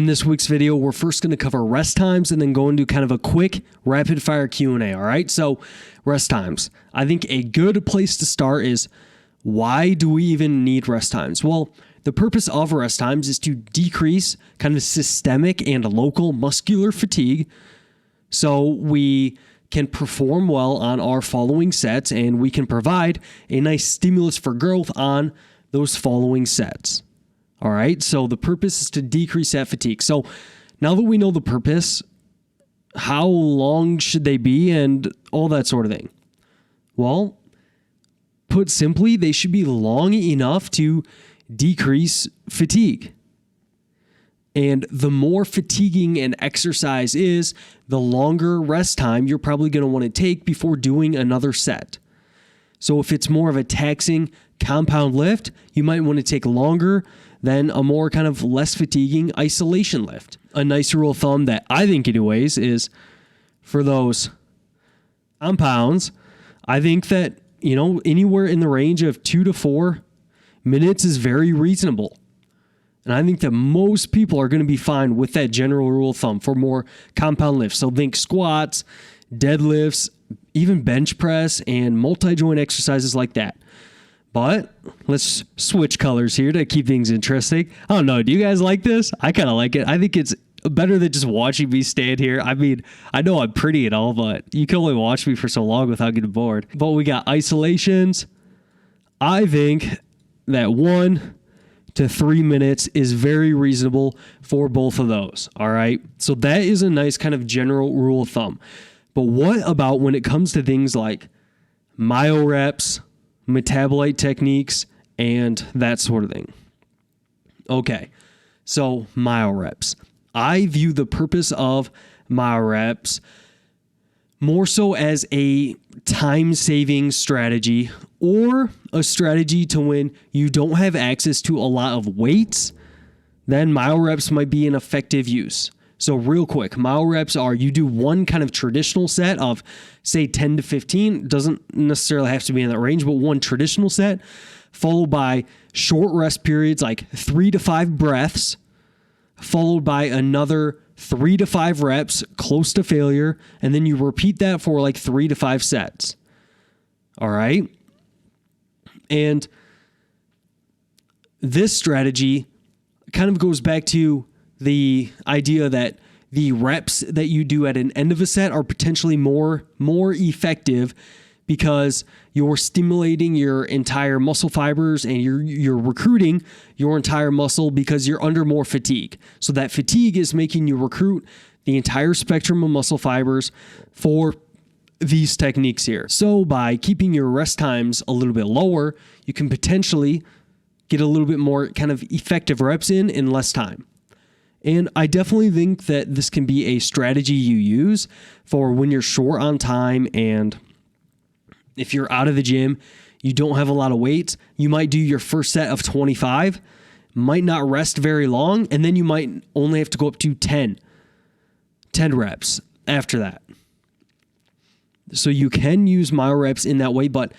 In this week's video, we're first going to cover rest times and then go into kind of a quick rapid fire Q&A. All right. So rest times. I think a good place to start is, why do we even need rest times? Well, the purpose of rest times is to decrease kind of systemic and local muscular fatigue so we can perform well on our following sets and we can provide a nice stimulus for growth on those following sets. All right, so the purpose is to decrease that fatigue. So now that we know the purpose, how long should they be and all that sort of thing? Well, put simply, they should be long enough to decrease fatigue. And the more fatiguing an exercise is, the longer rest time you're probably going to want to take before doing another set. So if it's more of a taxing compound lift, you might want to take longer than a more kind of less fatiguing isolation lift. A nice rule of thumb that I think anyways is for those compounds, I think that, anywhere in the range of 2 to 4 minutes is very reasonable. And I think that most people are going to be fine with that general rule of thumb for more compound lifts. So think squats, deadlifts, even bench press, and multi-joint exercises like that. But let's switch colors here to keep things interesting. I don't know. Do you guys like this? I kind of like it. I think it's better than just watching me stand here. I mean, I know I'm pretty and all, but you can only watch me for so long without getting bored. But we got isolations. I think that 1 to 3 minutes is very reasonable for both of those. All right. So that is a nice kind of general rule of thumb. But what about when it comes to things like myo reps, metabolite techniques, and that sort of thing? Okay. So myo reps. I view the purpose of myo reps more so as a time-saving strategy or a strategy to when you don't have access to a lot of weights, then myo reps might be an effective use. So real quick, myo reps are you do one kind of traditional set of, say, 10 to 15. Doesn't necessarily have to be in that range, but one traditional set followed by short rest periods like 3 to 5 breaths, followed by another 3 to 5 reps close to failure, and then you repeat that for like 3 to 5 sets. All right? And this strategy kind of goes back to the idea that the reps that you do at an end of a set are potentially more effective because you're stimulating your entire muscle fibers and you're recruiting your entire muscle because you're under more fatigue. So that fatigue is making you recruit the entire spectrum of muscle fibers for these techniques here. So by keeping your rest times a little bit lower, you can potentially get a little bit more kind of effective reps in less time. And I definitely think that this can be a strategy you use for when you're short on time and if you're out of the gym, you don't have a lot of weights, you might do your first set of 25, might not rest very long, and then you might only have to go up to 10 reps after that. So you can use myo reps in that way, but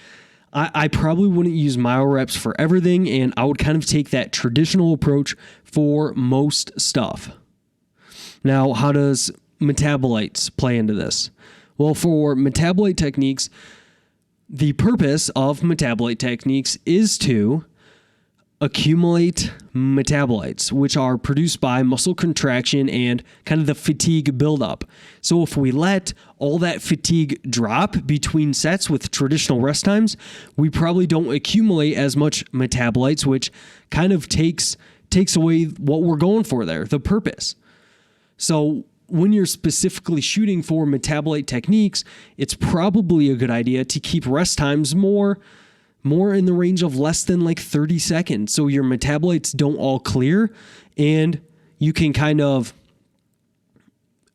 I probably wouldn't use myo reps for everything, and I would kind of take that traditional approach for most stuff. Now, how does metabolites play into this? Well, for metabolite techniques, the purpose of metabolite techniques is to accumulate metabolites, which are produced by muscle contraction and kind of the fatigue buildup. So if we let all that fatigue drop between sets with traditional rest times, we probably don't accumulate as much metabolites, which kind of takes away what we're going for there, the purpose. So when you're specifically shooting for metabolite techniques, it's probably a good idea to keep rest times more in the range of less than like 30 seconds. So your metabolites don't all clear and you can kind of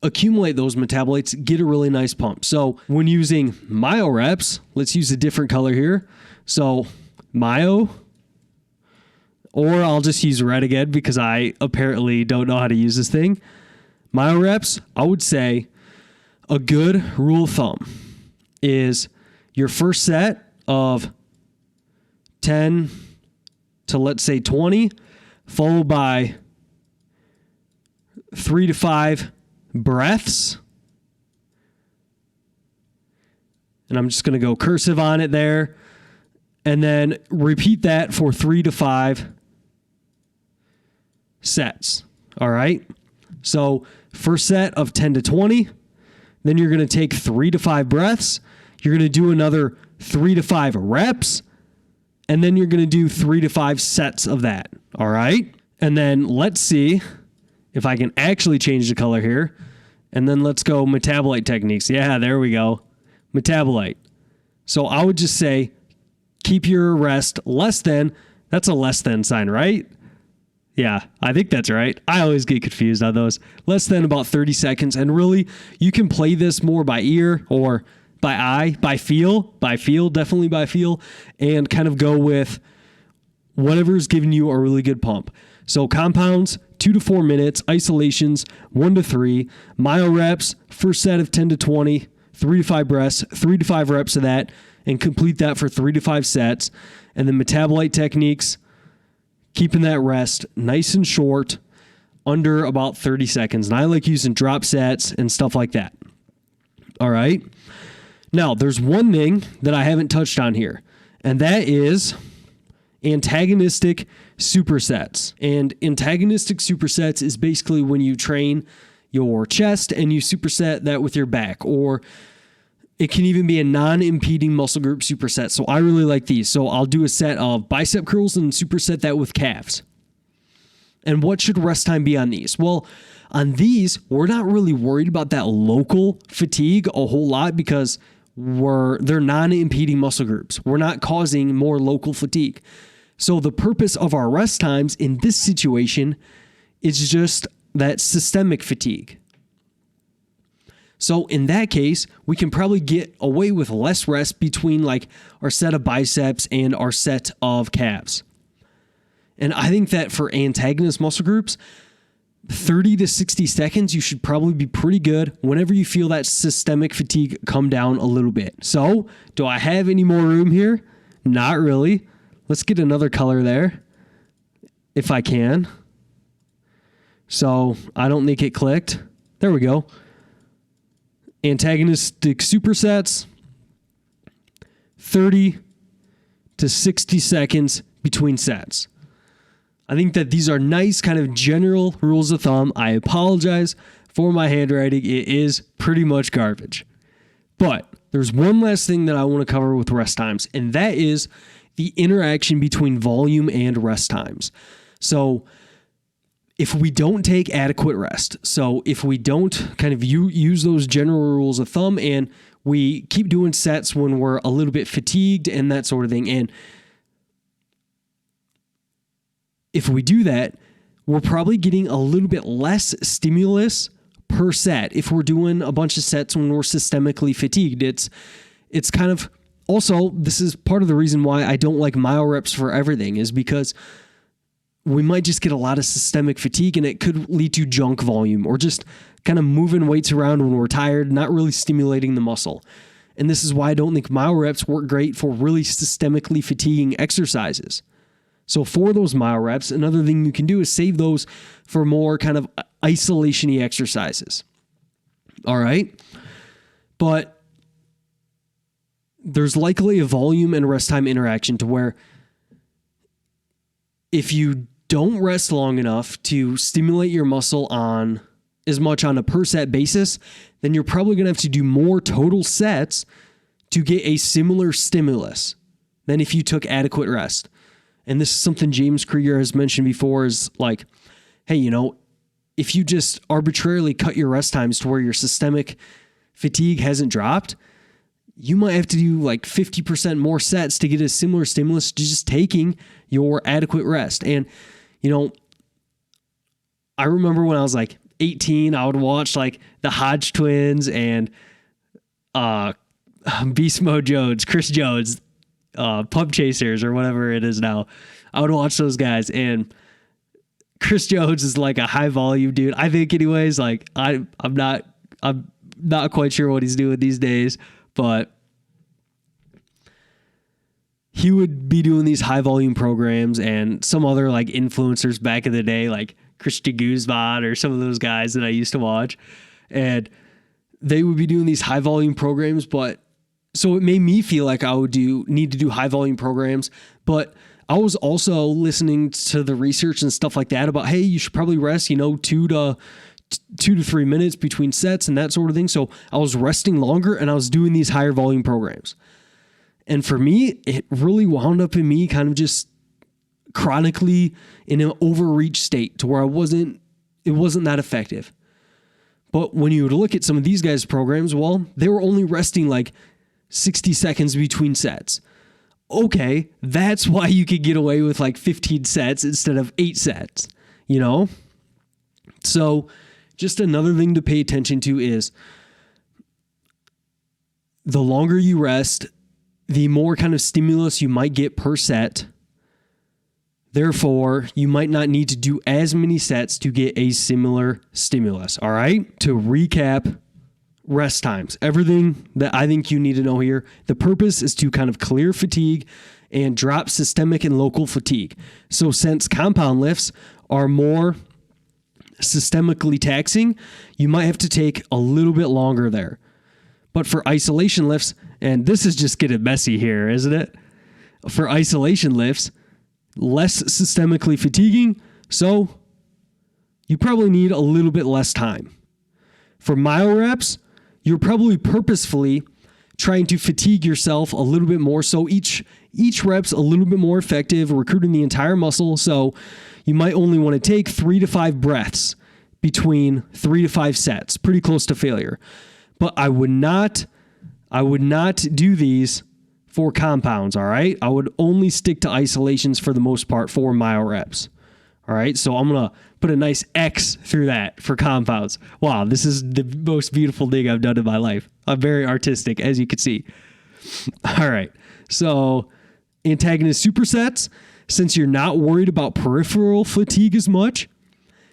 accumulate those metabolites, get a really nice pump. So when using myo reps, let's use a different color here. So myo, or I'll just use red again because I apparently don't know how to use this thing. Myo reps, I would say a good rule of thumb is your first set of 10 to let's say 20, followed by 3 to 5 breaths. And I'm just going to go cursive on it there. And then repeat that for 3 to 5 sets. All right. So first set of 10 to 20. Then you're going to take 3 to 5 breaths. You're going to do another 3 to 5 reps. And then you're going to do 3 to 5 sets of that. All right. And then let's see if I can actually change the color here. And then let's go metabolite techniques. Yeah, there we go. Metabolite. So I would just say, keep your rest less than, that's a less than sign, right? Yeah, I think that's right. I always get confused on those. Less than about 30 seconds. And really, you can play this more by ear or by eye, by feel, definitely by feel, and kind of go with whatever's giving you a really good pump. So compounds, 2 to 4 minutes, isolations, 1 to 3, myo reps, first set of 10 to 20, 3 to 5 breaths, 3 to 5 reps of that, and complete that for 3 to 5 sets. And then metabolite techniques, keeping that rest nice and short, under about 30 seconds. And I like using drop sets and stuff like that. All right. Now, there's one thing that I haven't touched on here, and that is antagonistic supersets. And antagonistic supersets is basically when you train your chest and you superset that with your back, or it can even be a non-impeding muscle group superset. So I really like these. So I'll do a set of bicep curls and superset that with calves. And what should rest time be on these? Well, on these, we're not really worried about that local fatigue a whole lot because they're non-impeding muscle groups. We're not causing more local fatigue. So the purpose of our rest times in this situation is just that systemic fatigue. So in that case, we can probably get away with less rest between like our set of biceps and our set of calves. And I think that for antagonist muscle groups, 30 to 60 seconds, you should probably be pretty good whenever you feel that systemic fatigue come down a little bit. So do I have any more room here? Not really. Let's get another color there if I can. So I don't think it clicked. There we go. Antagonistic supersets, 30 to 60 seconds between sets. I think that these are nice kind of general rules of thumb. I apologize for my handwriting. It is pretty much garbage. But there's one last thing that I want to cover with rest times, and that is the interaction between volume and rest times. So if we don't take adequate rest, so if we don't kind of use those general rules of thumb and we keep doing sets when we're a little bit fatigued and that sort of thing, and if we do that, we're probably getting a little bit less stimulus per set if we're doing a bunch of sets when we're systemically fatigued. It's kind of also, this is part of the reason why I don't like myo reps for everything, is because we might just get a lot of systemic fatigue and it could lead to junk volume or just kind of moving weights around when we're tired, not really stimulating the muscle. And this is why I don't think myo reps work great for really systemically fatiguing exercises. So for those myo reps, another thing you can do is save those for more kind of isolation-y exercises. All right. But there's likely a volume and rest time interaction to where if you don't rest long enough to stimulate your muscle on as much on a per set basis, then you're probably going to have to do more total sets to get a similar stimulus than if you took adequate rest. And this is something James Krieger has mentioned before, is like, hey, if you just arbitrarily cut your rest times to where your systemic fatigue hasn't dropped, you might have to do like 50% more sets to get a similar stimulus to just taking your adequate rest. And, I remember when I was like 18, I would watch like the Hodge twins and Beast Mode Jones, Chris Jones, Pump Chasers or whatever it is now. I would watch those guys, and Chris Jones is like a high volume dude. I think anyways, like I'm not quite sure what he's doing these days, but he would be doing these high volume programs, and some other like influencers back in the day, like Christian Guzman or some of those guys that I used to watch. And they would be doing these high volume programs, but so it made me feel like I would need to do high volume programs, but I was also listening to the research and stuff like that about, hey, you should probably rest, 2 to 3 minutes between sets and that sort of thing. So I was resting longer and I was doing these higher volume programs. And for me, it really wound up in me kind of just chronically in an overreach state to where it wasn't that effective. But when you would look at some of these guys' programs, well, they were only resting like 60 seconds between sets. Okay, that's why you could get away with like 15 sets instead of 8 sets, So just another thing to pay attention to is the longer you rest, the more kind of stimulus you might get per set. Therefore, you might not need to do as many sets to get a similar stimulus. All right. To recap, rest times, everything that I think you need to know here. The purpose is to kind of clear fatigue and drop systemic and local fatigue. So since compound lifts are more systemically taxing, you might have to take a little bit longer there. But for isolation lifts, and this is just getting messy here, isn't it? For isolation lifts, less systemically fatiguing, so you probably need a little bit less time. For myo reps, you're probably purposefully trying to fatigue yourself a little bit more, so each rep's a little bit more effective, recruiting the entire muscle, so you might only want to take 3 to 5 breaths between 3 to 5 sets, pretty close to failure. But I would not do these for compounds, all right? I would only stick to isolations for the most part for myo reps. All right, so I'm going to put a nice X through that for compounds. Wow, this is the most beautiful thing I've done in my life. I'm very artistic, as you can see. All right, so antagonist supersets, since you're not worried about peripheral fatigue as much,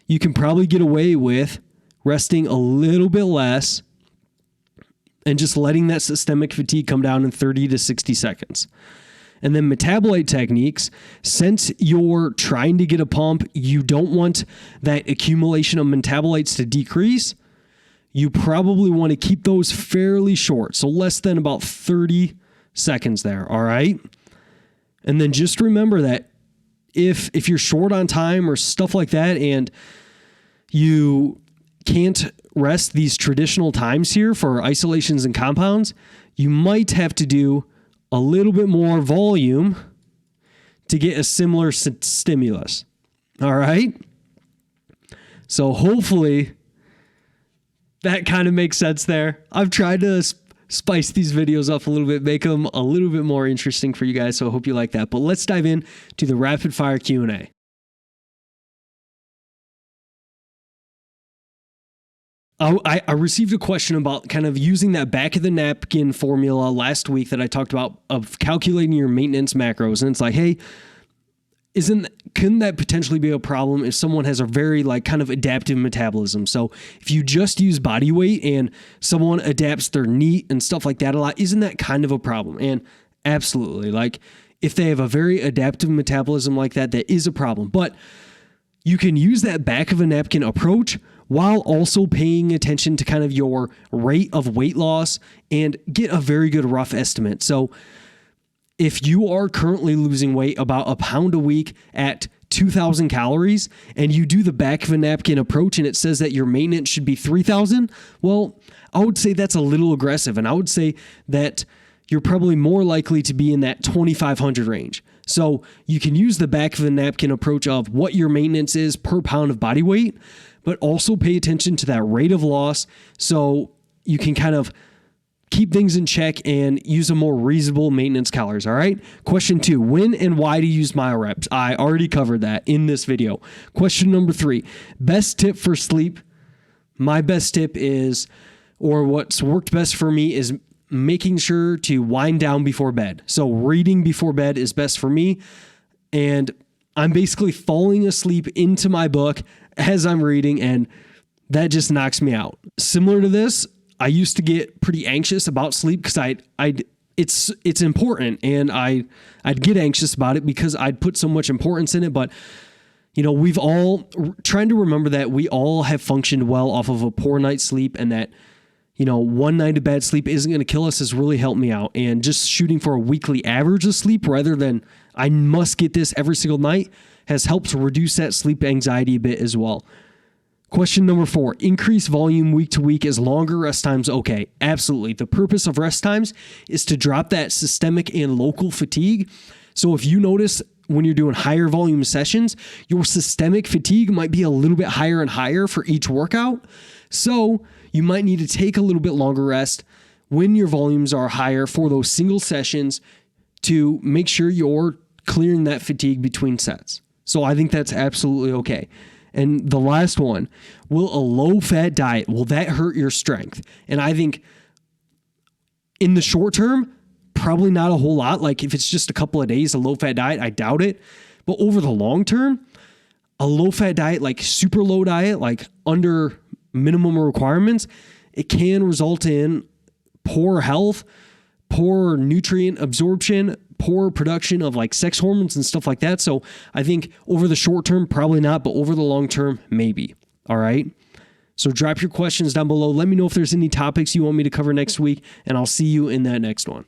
you can probably get away with resting a little bit less and just letting that systemic fatigue come down in 30 to 60 seconds. And then metabolite techniques, since you're trying to get a pump, you don't want that accumulation of metabolites to decrease. You probably want to keep those fairly short, so less than about 30 seconds there, all right? And then just remember that if you're short on time or stuff like that and you can't rest these traditional times here for isolations and compounds, you might have to do a little bit more volume to get a similar stimulus. All right? So hopefully that kind of makes sense there. I've tried to spice these videos up a little bit, make them a little bit more interesting for you guys, so I hope you like that. But let's dive in to the rapid fire Q&A. I received a question about kind of using that back of the napkin formula last week that I talked about of calculating your maintenance macros. And it's like, hey, couldn't that potentially be a problem if someone has a very kind of adaptive metabolism? So if you just use body weight and someone adapts their NEAT and stuff like that a lot, isn't that kind of a problem? And absolutely, if they have a very adaptive metabolism like that, that is a problem. But you can use that back of a napkin approach while also paying attention to kind of your rate of weight loss and get a very good rough estimate. So if you are currently losing weight about a pound a week at 2,000 calories and you do the back of a napkin approach and it says that your maintenance should be 3,000, well, I would say that's a little aggressive. And I would say that you're probably more likely to be in that 2,500 range. So you can use the back of a napkin approach of what your maintenance is per pound of body weight, but also pay attention to that rate of loss so you can kind of keep things in check and use a more reasonable maintenance calories. All right. Question 2, when and why to use myo reps? I already covered that in this video. Question number 3, best tip for sleep. My best tip is, or what's worked best for me is making sure to wind down before bed. So reading before bed is best for me. And I'm basically falling asleep into my book as I'm reading, and that just knocks me out. Similar to this, I used to get pretty anxious about sleep because it's important, and I'd get anxious about it because I'd put so much importance in it. But We've all trying to remember that we all have functioned well off of a poor night's sleep, and that, one night of bad sleep isn't going to kill us has really helped me out. And just shooting for a weekly average of sleep rather than I must get this every single night has helped to reduce that sleep anxiety a bit as well. Question number 4, increase volume week to week. Is longer rest times okay? Absolutely. The purpose of rest times is to drop that systemic and local fatigue. So if you notice when you're doing higher volume sessions, your systemic fatigue might be a little bit higher and higher for each workout. So you might need to take a little bit longer rest when your volumes are higher for those single sessions to make sure you're clearing that fatigue between sets. So I think that's absolutely okay. And the last one, will a low-fat diet, will that hurt your strength? And I think in the short term, probably not a whole lot. Like if it's just a couple of days, a low-fat diet, I doubt it. But over the long term, a low-fat diet, like super low diet, like under minimum requirements, it can result in poor health, poor nutrient absorption, poor production of like sex hormones and stuff like that. So I think over the short term, probably not, but over the long term, maybe. All right. So drop your questions down below. Let me know if there's any topics you want me to cover next week, and I'll see you in that next one.